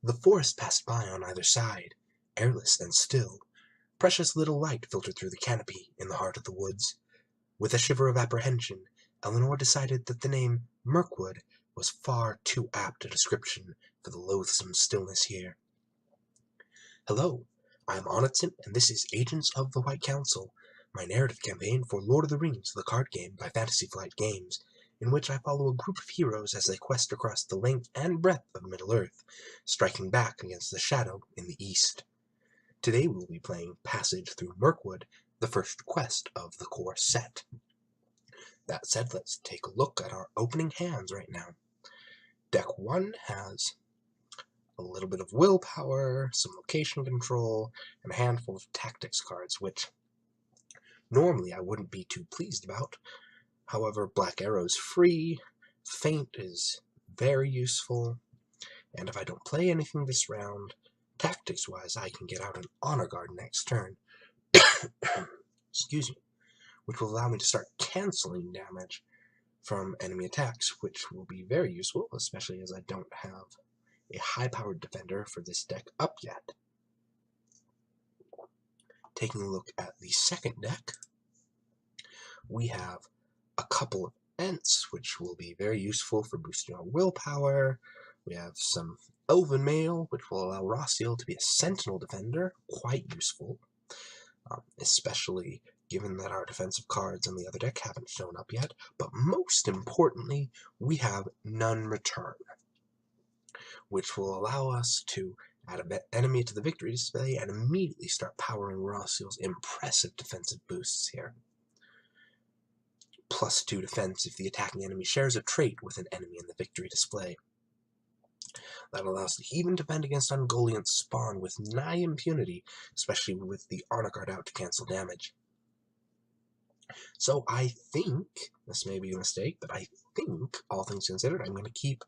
The forest passed by on either side, airless and still. Precious little light filtered through the canopy in the heart of the woods. With a shiver of apprehension, Eleanor decided that the name Mirkwood was far too apt a description for the loathsome stillness here. Hello, I am Onnitson, and this is Agents of the White Council, my narrative campaign for Lord of the Rings, the card game by Fantasy Flight Games, in which I follow a group of heroes as they quest across the length and breadth of Middle-earth, striking back against the shadow in the east. Today we will be playing Passage Through Mirkwood, the first quest of the core set. That said, let's take a look at our opening hands right now. Deck 1 has a little bit of willpower, some location control, and a handful of tactics cards, which normally I wouldn't be too pleased about. However, Black Arrow's free, Feint is very useful, and if I don't play anything this round, tactics-wise I can get out an Honor Guard next turn. Excuse me. Which will allow me to start canceling damage from enemy attacks, which will be very useful, especially as I don't have a high-powered defender for this deck up yet. Taking a look at the second deck, we have a couple of Ents, which will be very useful for boosting our willpower. We have some Elven Mail, which will allow Rossiel to be a Sentinel defender, quite useful, especially given that our defensive cards on the other deck haven't shown up yet. But most importantly, we have None Return, which will allow us to add an enemy to the victory display and immediately start powering Rossiel's impressive defensive boosts here. +2 defense if the attacking enemy shares a trait with an enemy in the victory display. That allows to even defend against Ungoliant Spawn with nigh impunity, especially with the Honor Guard out to cancel damage. So I think, this may be a mistake, but I think, all things considered, I'm going to keep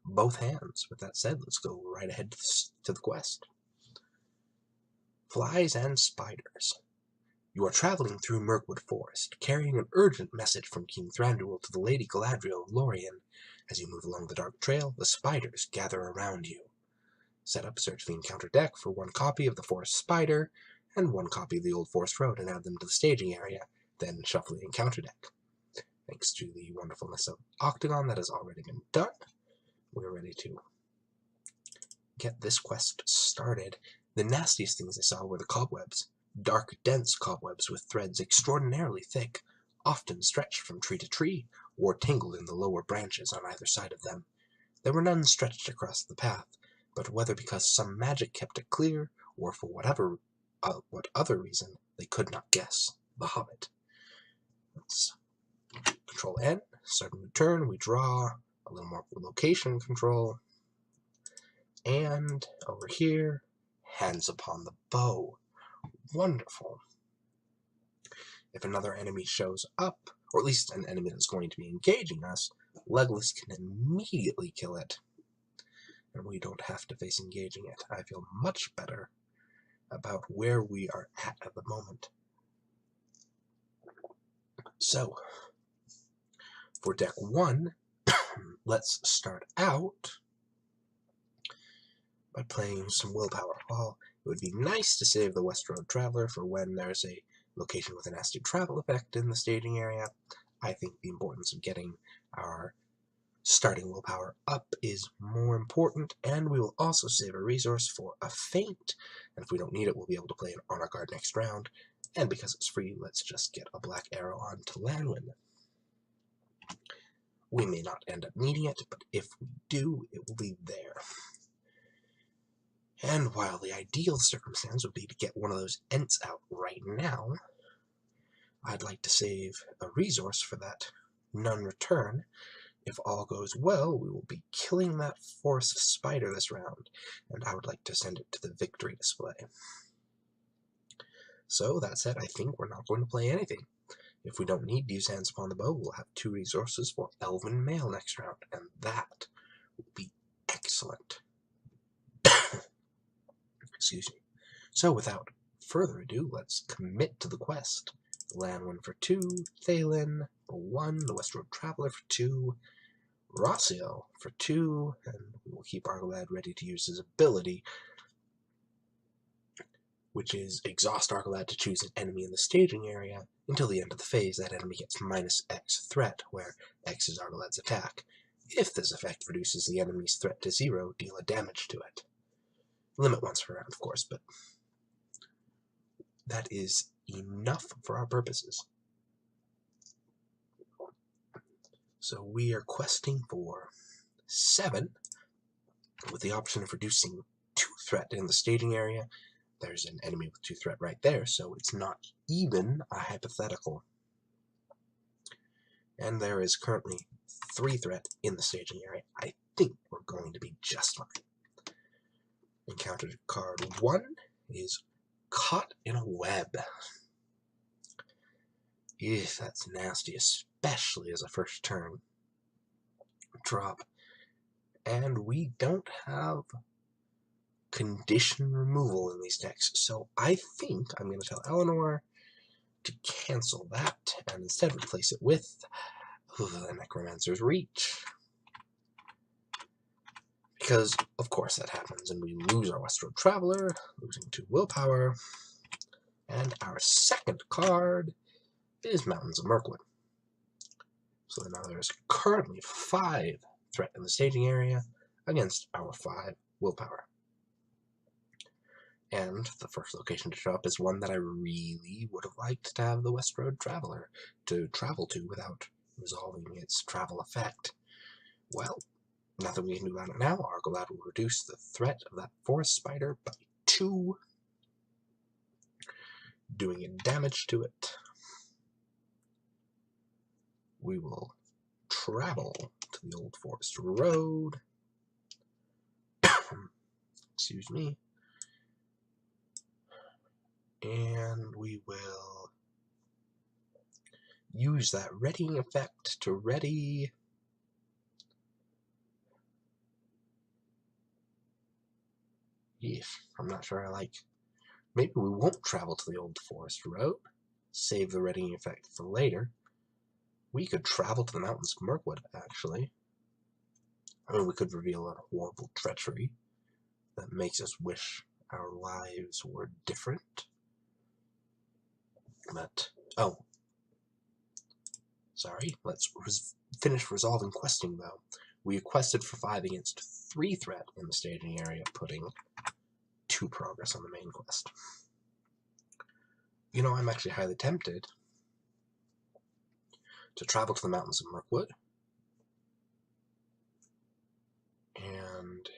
both hands. With that said, let's go right ahead to the quest. Flies and Spiders. You are traveling through Mirkwood Forest, carrying an urgent message from King Thranduil to the Lady Galadriel of Lorien. As you move along the dark trail, the spiders gather around you. Set up Search the Encounter deck for 1 copy of the Forest Spider and 1 copy of the Old Forest Road and add them to the staging area, then shuffle the Encounter deck. Thanks to the wonderfulness of Octagon, that has already been done. We're ready to get this quest started. The nastiest things I saw were the cobwebs. Dark, dense cobwebs with threads extraordinarily thick, often stretched from tree to tree, or tangled in the lower branches on either side of them. There were none stretched across the path, but whether because some magic kept it clear, or for what other reason, they could not guess. The Hobbit. Let's Control N, starting the turn, we draw a little more location control, and over here, Hands Upon the Bow. Wonderful. If another enemy shows up, or at least an enemy that's going to be engaging us, Legolas can immediately kill it. And we don't have to face engaging it. I feel much better about where we are at the moment. So, for deck 1, let's start out by playing some willpower. Well, it would be nice to save the West Road Traveler for when there's a location with a nasty travel effect in the staging area. I think the importance of getting our starting willpower up is more important, and we will also save a resource for a Feint, and if we don't need it, we'll be able to play an Honor Guard next round, and because it's free, let's just get a Black Arrow onto Lanwin. We may not end up needing it, but if we do, it will be there. And while the ideal circumstance would be to get one of those Ents out right now, I'd like to save a resource for that None Return. If all goes well, we will be killing that Forest Spider this round, and I would like to send it to the victory display. So, that said, I think we're not going to play anything. If we don't need to use Hands Upon the Bow, we'll have 2 resources for Elven Mail next round, and that will be excellent. Excuse me. So, without further ado, let's commit to the quest. Lanwin for 2, Thalin for 1, the West Road Traveler for 2, Rossio for 2, and we will keep Argalad ready to use his ability, which is exhaust Argalad to choose an enemy in the staging area. Until the end of the phase, that enemy gets -X threat, where X is Argalad's attack. If this effect reduces the enemy's threat to 0, deal a damage to it. Limit once per round, of course, but that is enough for our purposes. So we are questing for 7, with the option of reducing 2 threat in the staging area. There's an enemy with 2 threat right there, so it's not even a hypothetical. And there is currently 3 threat in the staging area. I think we're going to be just fine. Encountered card 1 is Caught in a Web. Ew, that's nasty, especially as a first turn drop. And we don't have condition removal in these decks, so I think I'm going to tell Eleanor to cancel that and instead replace it with the Necromancer's Reach. Because, of course, that happens, and we lose our Westroad Traveler, losing 2 willpower. And our second card is Mountains of Mirkwood. So now there's currently 5 threat in the staging area against our 5 willpower. And the first location to show up is one that I really would have liked to have the Westroad Traveler to travel to without resolving its travel effect. Well, nothing we can do about it now. Argalad will reduce the threat of that forest spider by 2, doing damage to it. We will travel to the Old Forest Road. Excuse me. And we will use that readying effect to ready I'm not sure I like. Maybe we won't travel to the Old Forest Road. Save the readying effect for later. We could travel to the Mountains of Mirkwood, actually. I mean, we could reveal a horrible treachery that makes us wish our lives were different. But, oh. Sorry, let's finish resolving questing, though. We quested for 5 against 3 threat in the staging area, putting 2 progress on the main quest. You know, I'm actually highly tempted to travel to the Mountains of Mirkwood and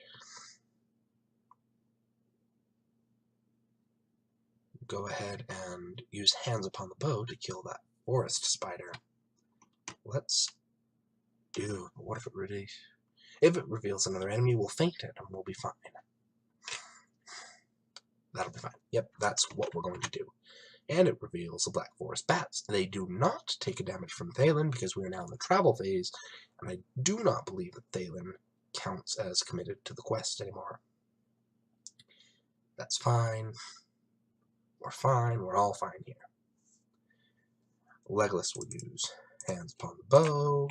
go ahead and use Hands Upon the Bow to kill that forest spider. Let's do. What if it really? If it reveals another enemy, we'll feint it and we'll be fine. That'll be fine. Yep, that's what we're going to do. And it reveals the Black Forest Bats. They do not take a damage from Thalen because we are now in the travel phase, and I do not believe that Thalen counts as committed to the quest anymore. That's fine. We're fine. We're all fine here. Legolas will use Hands Upon the Bow,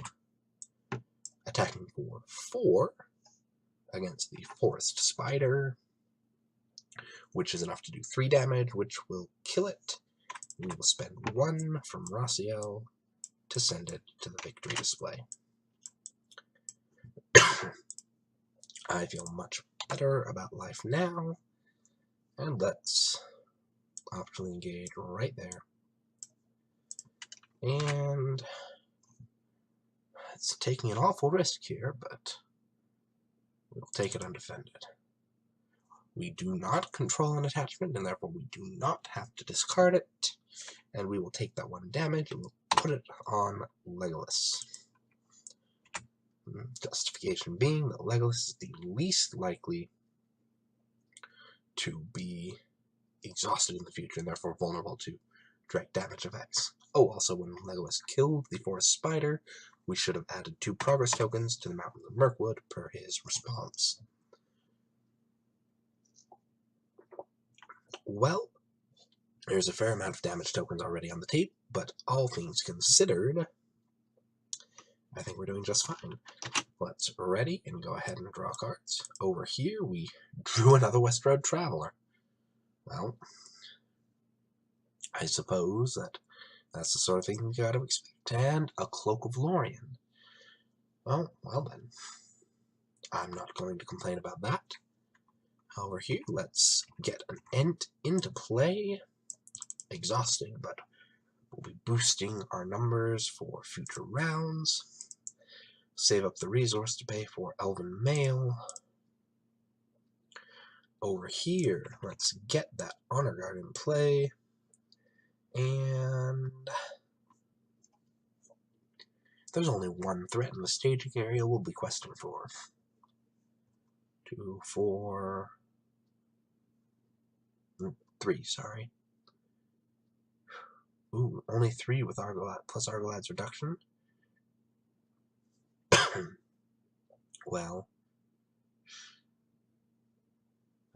attacking for 4 against the Forest Spider, which is enough to do 3 damage, which will kill it. We will spend 1 from Rossio to send it to the victory display. I feel much better about life now, and let's optionally engage right there. And it's taking an awful risk here, but we'll take it undefended. We do not control an attachment, and therefore we do not have to discard it. And we will take that 1 damage, and we'll put it on Legolas. Justification being that Legolas is the least likely to be exhausted in the future, and therefore vulnerable to direct damage effects. Oh, also, when Legolas killed the Forest Spider, we should have added 2 progress tokens to the Mountains of Mirkwood per his response. Well, there's a fair amount of damage tokens already on the tape, but all things considered, I think we're doing just fine. Let's ready and go ahead and draw cards. Over here, we drew another West Road Traveler. Well, I suppose that's the sort of thing you gotta expect. And a Cloak of Lorien. Well then. I'm not going to complain about that. Over here, let's get an Ent into play. Exhausting, but we'll be boosting our numbers for future rounds. Save up the resource to pay for Elven Mail. Over here, let's get that Honor Guard in play. And there's only one threat in the staging area we'll be questing for. 2, 4, 3, sorry. Ooh, only 3 with plus Argolad's reduction. Well,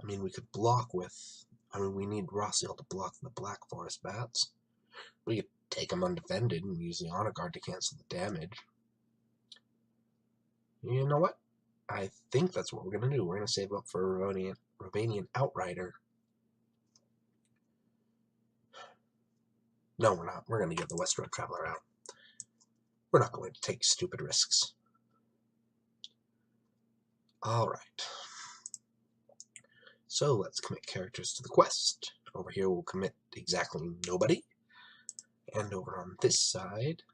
I mean, we could block with... I mean, we need Rossiel to block the Black Forest Bats. We could take them undefended and use the Honor Guard to cancel the damage. You know what? I think that's what we're going to do. We're going to save up for a Ravanian Outrider. No, we're not. We're going to get the West Road Traveler out. We're not going to take stupid risks. Alright. So let's commit characters to the quest. Over here we'll commit exactly nobody. And over on this side,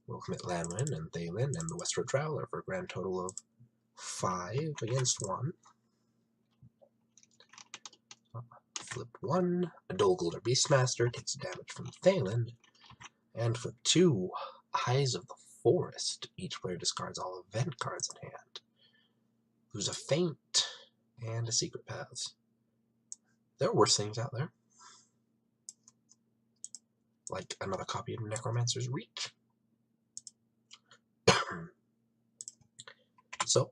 we'll commit Lanwin and Thalin and the West Road Traveler for a grand total of 5 against 1. Flip 1. A Dol-Guldur Beastmaster takes damage from Thalin. And flip 2. Eyes of the Forest. Each player discards all event cards in hand. Lose a Feint and a Secret Paths. There are worse things out there. Like another copy of Necromancer's Reach. So,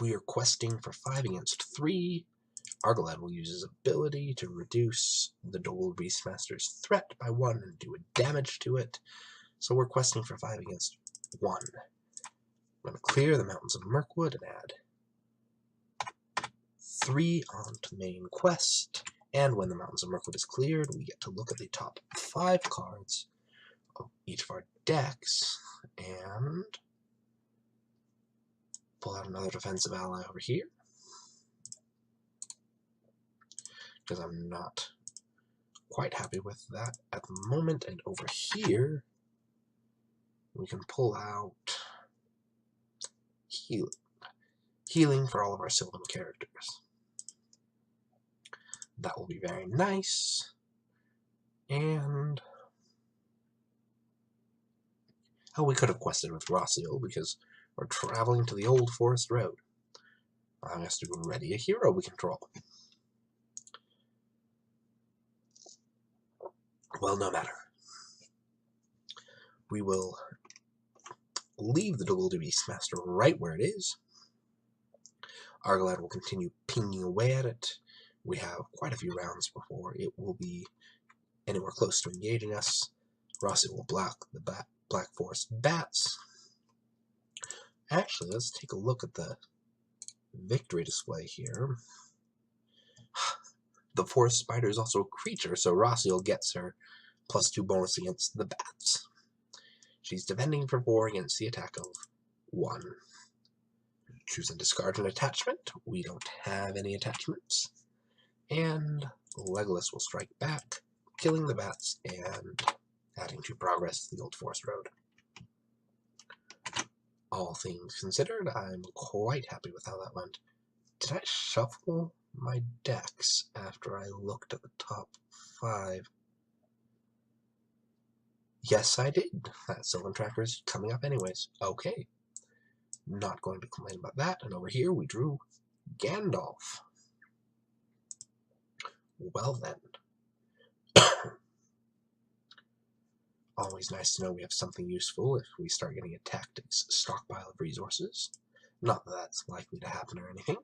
we are questing for 5 against 3. Argalad will use his ability to reduce the Dol Beastmaster's threat by 1 and do a damage to it. So we're questing for 5 against 1. I'm going to clear the Mountains of Mirkwood and add 3 onto main quest. And when the Mountains of Mirkwood is cleared, we get to look at the top 5 cards of each of our decks and pull out another defensive ally over here. Because I'm not quite happy with that at the moment. And over here, we can pull out healing for all of our Sylvan characters. That will be very nice. And we could have quested with Rossiel because we're traveling to the Old Forest Road. Allowing us to ready a hero we control. Well, no matter. We will leave the Dol-Guldur Beastmaster right where it is. Argalad will continue pinging away at it. We have quite a few rounds before it will be anywhere close to engaging us. Rossi will block the Black Forest Bats. Actually, let's take a look at the victory display here. The Forest Spider is also a creature, so Rossiel gets her +2 bonus against the bats. She's defending for 4 against the attack of 1. Choose and discard an attachment. We don't have any attachments. And Legolas will strike back, killing the bats and adding to progress to the Old Forest Road. All things considered, I'm quite happy with how that went. Did I shuffle my decks after I looked at the top 5? Yes, I did. That Sylvan Tracker is coming up anyways. Okay. Not going to complain about that. And over here we drew Gandalf. Well then. Always nice to know we have something useful if we start getting a tactics stockpile of resources. Not that that's likely to happen or anything.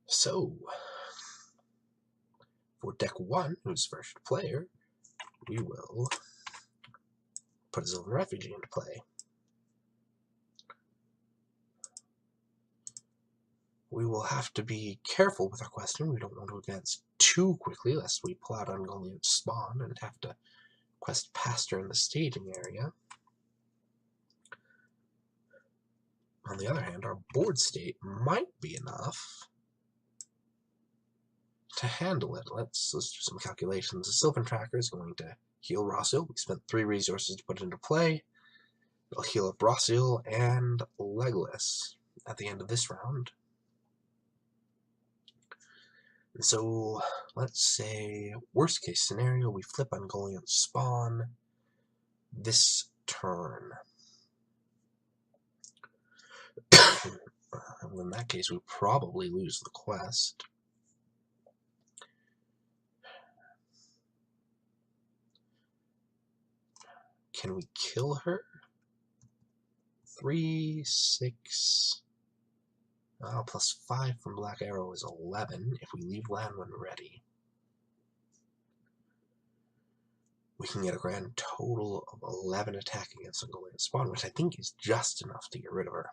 So, for deck 1, who's first player, we will put a Sylvan Refugee into play. We will have to be careful with our questing. We don't want to advance too quickly, lest we pull out Ungoliant's spawn and have to quest past her in the staging area. On the other hand, our board state might be enough to handle it. Let's do some calculations. The Sylvan Tracker is going to heal Rossiel. We spent 3 resources to put it into play. It'll heal up Rossiel and Legolas at the end of this round. And so, let's say, worst case scenario, we flip Ungoliant's spawn this turn. And in that case, we probably lose the quest. Can we kill her? 3, 6... plus 5 from Black Arrow is 11 if we leave land when ready. We can get a grand total of 11 attack against Ungoliant's spawn, which I think is just enough to get rid of her.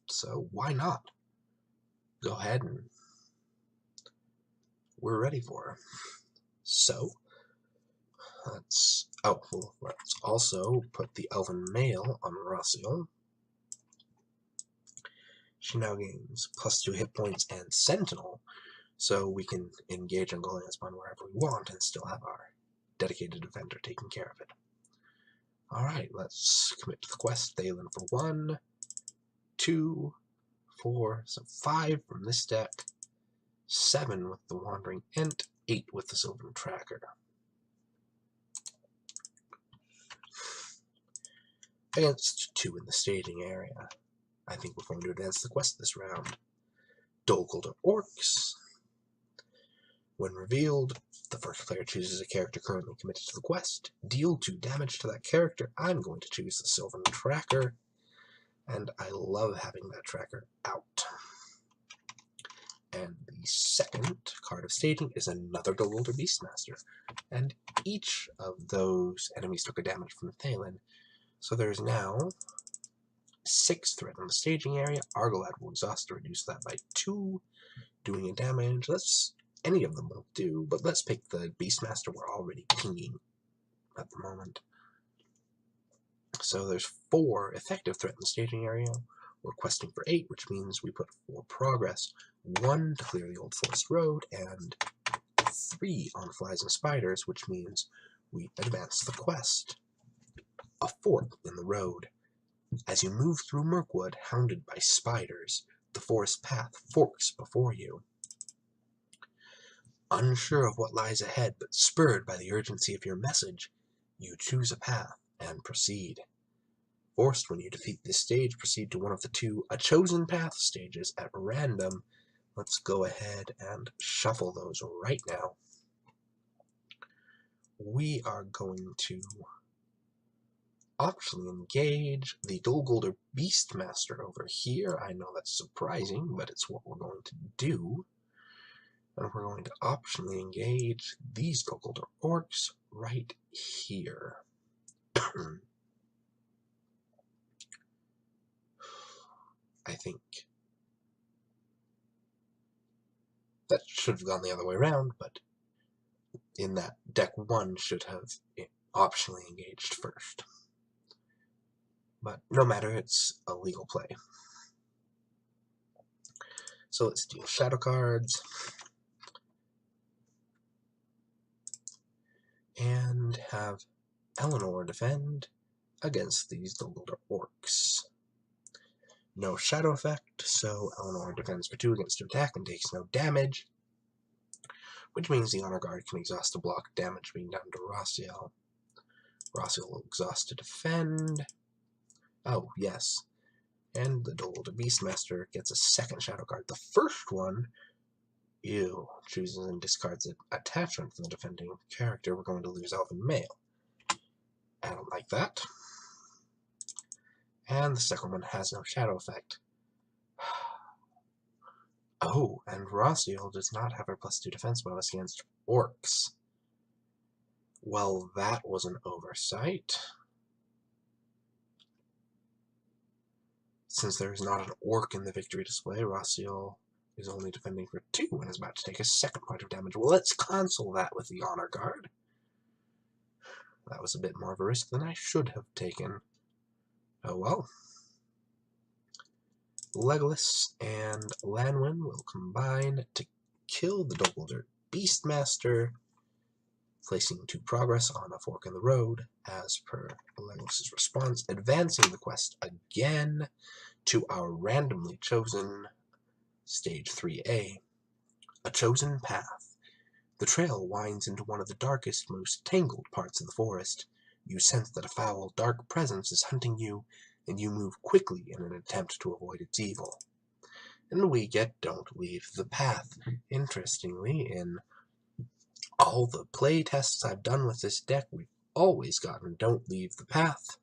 So why not? Go ahead and we're ready for her. So let's also put the Elven Mail on Rossiel. She now gains +2 hit points and Sentinel, so we can engage Ungoliant's spawn wherever we want and still have our dedicated defender taking care of it. Alright, let's commit to the quest. Thalen for 1, 2, 4, so 5 from this deck, 7 with the Wandering Ent, 8 with the Sylvan Tracker. Against 2 in the staging area. I think we're going to advance the quest this round. Dolguldur Orcs. When revealed, the first player chooses a character currently committed to the quest. Deal 2 damage to that character. I'm going to choose the Sylvan Tracker, and I love having that tracker out. And the second card of staging is another Dolguldur Beastmaster, and each of those enemies took a damage from Thalen. So there's now 6 threat in the staging area. Argalad will exhaust to reduce that by 2, doing a damage. Any of them will do, but let's pick the Beastmaster we're already pinging at the moment. So there's 4 effective threat in the staging area. We're questing for 8, which means we put 4 progress, 1 to clear the Old Forest Road, and 3 on Flies and Spiders, which means we advance the quest. A fork in the road. As you move through Mirkwood, hounded by spiders, the forest path forks before you. Unsure of what lies ahead, but spurred by the urgency of your message, you choose a path and proceed. Forced when you defeat this stage, proceed to one of the 2 A Chosen Path stages at random. Let's go ahead and shuffle those right now. We are going to optionally engage the Dolguldur Beastmaster over here. I know that's surprising, but it's what we're going to do. And we're going to optionally engage these Dolguldur Orcs right here. I think that should have gone the other way around, but in that deck 1 should have optionally engaged first. But no matter, it's a legal play. So let's deal shadow cards. And have Eleanor defend against these Dolguldur Orcs. No shadow effect, so Eleanor defends for 2 against 2 attack and takes no damage, which means the Honor Guard can exhaust to block damage being done to Rossiel. Rossiel will exhaust to defend. Oh, yes. And the Dolguldur Beastmaster gets a second shadow card. The first one, chooses and discards an attachment from the defending character. We're going to lose Elven Mail. I don't like that. And the second one has no shadow effect. Oh, and Rossiel does not have her +2 defense bonus against orcs. Well, that was an oversight. Since there is not an orc in the victory display, Rossiel is only defending for 2 and is about to take a second point of damage. Well, let's cancel that with the Honor Guard. That was a bit more of a risk than I should have taken. Oh well. Legolas and Lanwin will combine to kill the Doppeldirt Beastmaster, placing 2 progress on a fork in the road, as per Legolas's response, advancing the quest again to our randomly chosen Stage 3A, a chosen path. The trail winds into one of the darkest, most tangled parts of the forest. You sense that a foul, dark presence is hunting you, and you move quickly in an attempt to avoid its evil. And we get Don't Leave the Path. Interestingly, in all the play tests I've done with this deck, we've always gotten Don't Leave the Path,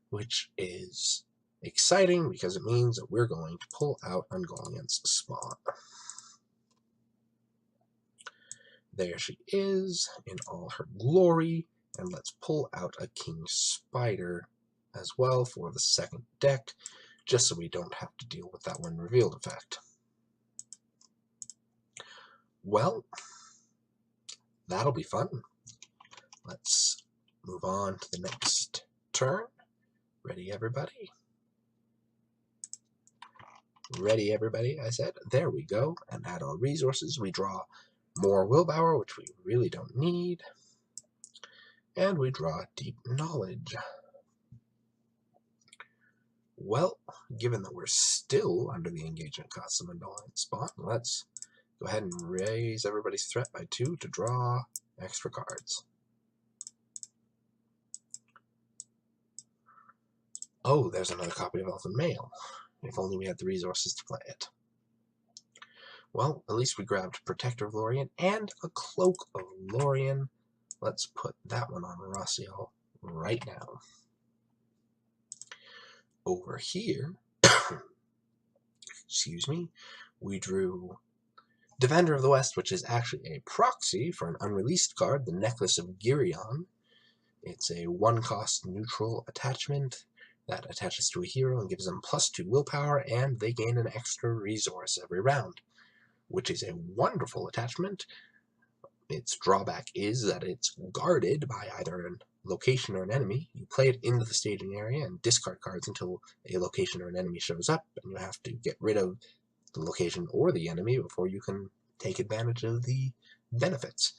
which is exciting because it means that we're going to pull out Ungoliant's Spawn. There she is in all her glory, and let's pull out a King Spider as well for the second deck, just so we don't have to deal with that when revealed effect. Well, that'll be fun. Let's move on to the next turn. Ready, everybody? Ready, everybody, I said. There we go. And add our resources. We draw more willpower, which we really don't need. And we draw Deep Knowledge. Well, given that we're still under the engagement cost of Ungoliant Spawn, let's go ahead and raise everybody's threat by 2 to draw extra cards. Oh, there's another copy of Elfin Mail. If only we had the resources to play it. Well, at least we grabbed Protector of Lorien and a Cloak of Lorien. Let's put that one on Rossiel right now. Over here, excuse me, we drew Defender of the West, which is actually a proxy for an unreleased card, the Necklace of Girion. It's a 1-cost neutral attachment that attaches to a hero and gives them +2 willpower, and they gain an extra resource every round, which is a wonderful attachment. Its drawback is that it's guarded by either a location or an enemy. You play it into the staging area and discard cards until a location or an enemy shows up, and you have to get rid of the location or the enemy before you can take advantage of the benefits.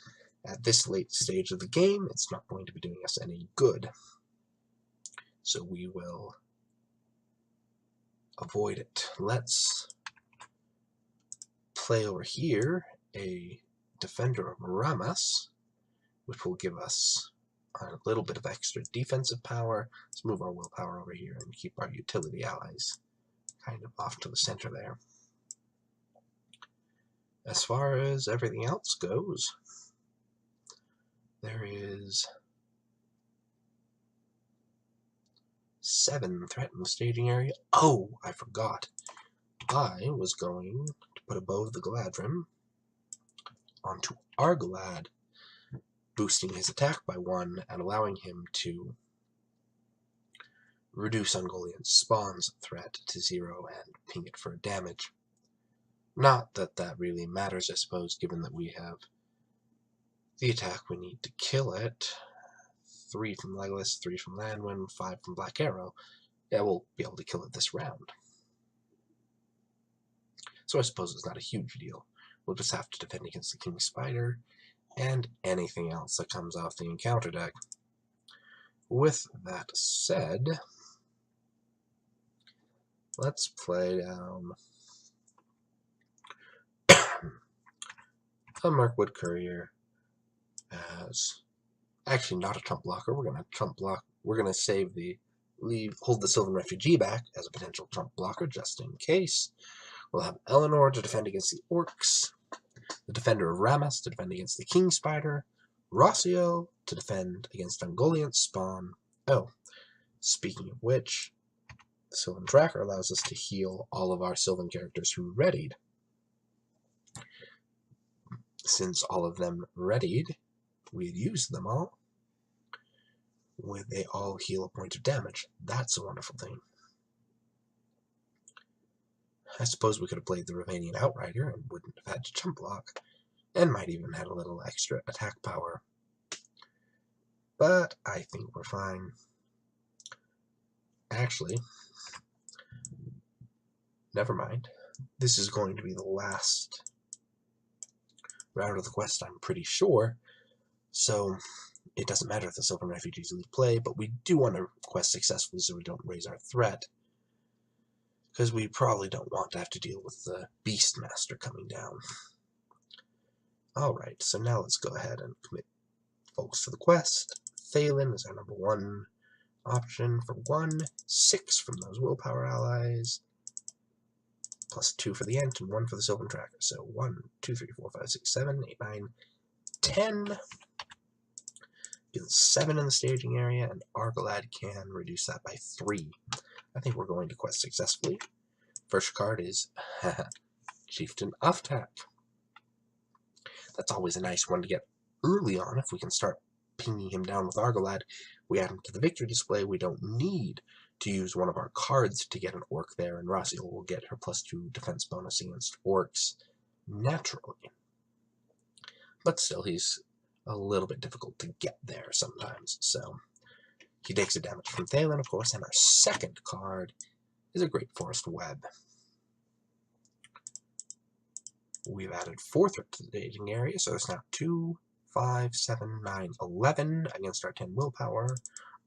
At this late stage of the game, it's not going to be doing us any good. So we will avoid it. Let's play over here a Defender of Ramas, which will give us a little bit of extra defensive power. Let's move our willpower over here and keep our utility allies kind of off to the center there. As far as everything else goes, there is 7 threat in the staging area. Oh, I forgot. I was going to put a Bow of the Galadrim onto Argalad, boosting his attack by 1 and allowing him to reduce Ungoliant Spawn's threat to 0 and ping it for damage. Not that that really matters, I suppose, given that we have the attack we need to kill it. 3 from Legolas, 3 from Lanwin, 5 from Black Arrow. Yeah, we'll be able to kill it this round. So I suppose it's not a huge deal. We'll just have to defend against the King Spider and anything else that comes off the encounter deck. With that said, let's play down a Mirkwood Courier as actually not a trump blocker. We're going to trump block. We're going to save the hold the Sylvan Refugee back as a potential trump blocker just in case. We'll have Eleanor to defend against the Orcs, the Defender of Ramas to defend against the King Spider, Rossiel to defend against Ungoliant Spawn. Oh, speaking of which, the Sylvan Tracker allows us to heal all of our Sylvan characters who readied. Since all of them readied, we had used them all, they all heal a point of damage. That's a wonderful thing. I suppose we could have played the Ravanian Outrider and wouldn't have had to jump block, and might even had a little extra attack power. But I think we're fine. Actually, never mind. This is going to be the last round of the quest, I'm pretty sure. So it doesn't matter if the Sylvan Refugees leave play, but we do want to quest successfully so we don't raise our threat. Because we probably don't want to have to deal with the Beastmaster coming down. Alright, so now let's go ahead and commit folks to the quest. Thalen is our number 1 option for 1, 6 from those willpower allies, plus 2 for the Ent, and 1 for the Sylvan Tracker. So 1, 2, 3, 4, 5, 6, 7, 8, 9, 10. Deals 7 in the staging area, and Argalad can reduce that by 3. I think we're going to quest successfully. First card is Chieftain Uftak. That's always a nice one to get early on if we can start pinging him down with Argalad. We add him to the victory display. We don't need to use one of our cards to get an orc there, and Raziel will get her +2 defense bonus against orcs naturally. But still, he's a little bit difficult to get there sometimes, so he takes a damage from Thalen, of course, and our second card is a Great Forest Web. We've added 4 threat to the staging area, so it's now 2, 5, 7, 9, 11 against our 10 willpower.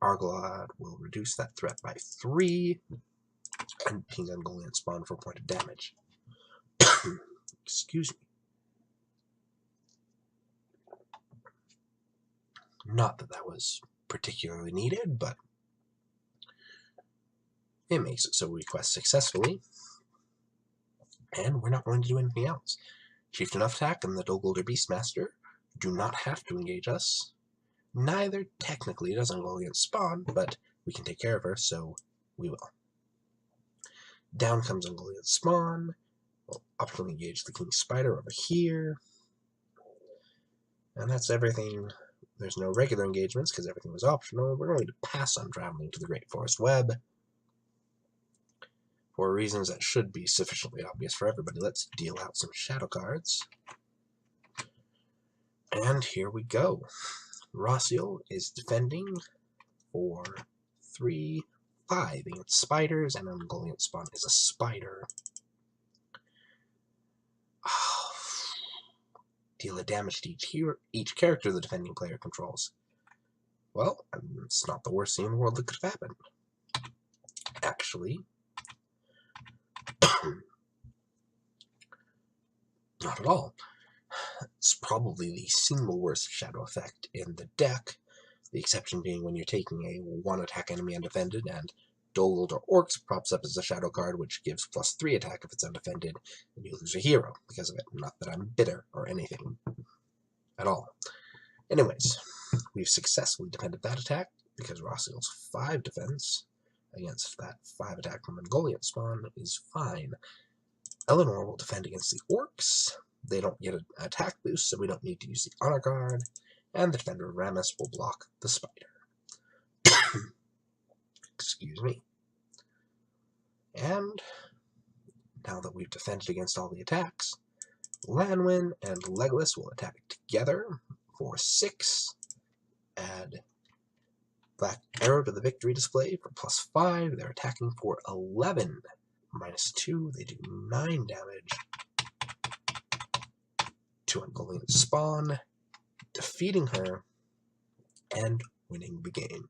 Argalad will reduce that threat by 3, and ping Ungoliant Spawn for a point of damage. Excuse me. Not that that was particularly needed, but it makes it so we quest successfully, and we're not going to do anything else. Chieftain Uftak and the Dolguldur Beastmaster do not have to engage us. Neither technically does Ungoliant Spawn, but we can take care of her, so we will. Down comes Ungoliant Spawn. We'll optionally engage the King Spider over here. And that's everything. There's no regular engagements because everything was optional. We're going to pass on traveling to the Great Forest Web for reasons that should be sufficiently obvious for everybody. Let's deal out some shadow cards. And here we go. Raziel is defending for 3, 5 against spiders, and Ungoliant Spawn is a spider. Deal a damage to each character the defending player controls. Well, it's not the worst thing in the world that could have happened. Actually, not at all. It's probably the single worst shadow effect in the deck, the exception being when you're taking a 1-attack enemy undefended, and Dolguldur Orcs pops up as a shadow card, which gives +3 attack if it's undefended, and you lose a hero because of it. Not that I'm bitter or anything at all. Anyways, we've successfully defended that attack because Raziel's 5 defense against that 5 attack from Ungoliant Spawn is fine. Eleanor will defend against the Orcs. They don't get an attack boost, so we don't need to use the honor card. And the defender of Ramus will block the spider. Excuse me. And now that we've defended against all the attacks, Lanwin and Legolas will attack together for 6. Add Black Arrow to the victory display for +5. They're attacking for 11. -2. They do 9 damage to Ungoliant Spawn, defeating her and winning the game.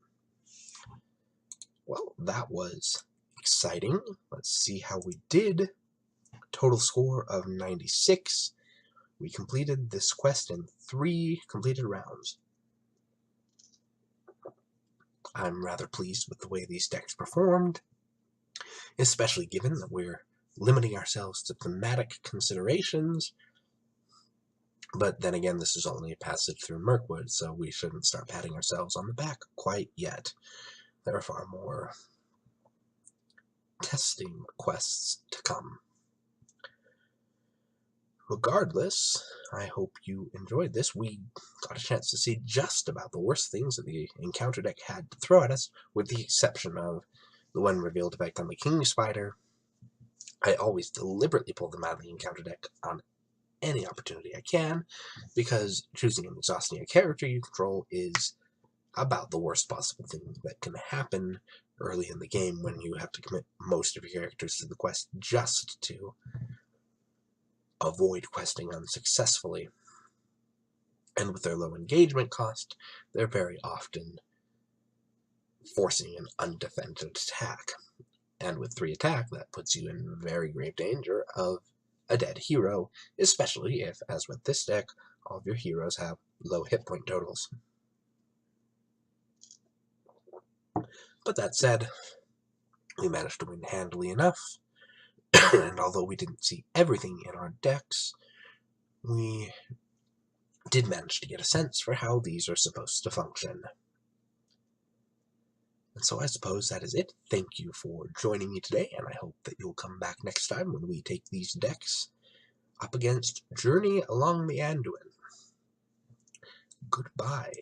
Well, that was exciting. Let's see how we did. Total score of 96. We completed this quest in 3 completed rounds. I'm rather pleased with the way these decks performed, especially given that we're limiting ourselves to thematic considerations. But then again, this is only a passage through Mirkwood, so we shouldn't start patting ourselves on the back quite yet. There are far more testing quests to come. Regardless, I hope you enjoyed this. We got a chance to see just about the worst things that the encounter deck had to throw at us, with the exception of the one revealed effect on the King Spider. I always deliberately pull them out of the encounter deck on any opportunity I can, because choosing and exhausting a character you control is about the worst possible thing that can happen early in the game when you have to commit most of your characters to the quest just to avoid questing unsuccessfully. And with their low engagement cost, they're very often forcing an undefended attack. And with 3 attack, that puts you in very grave danger of a dead hero, especially if, as with this deck, all of your heroes have low hit point totals. But that said, we managed to win handily enough, and although we didn't see everything in our decks, we did manage to get a sense for how these are supposed to function. And so I suppose that is it. Thank you for joining me today, and I hope that you'll come back next time when we take these decks up against Journey Along the Anduin. Goodbye.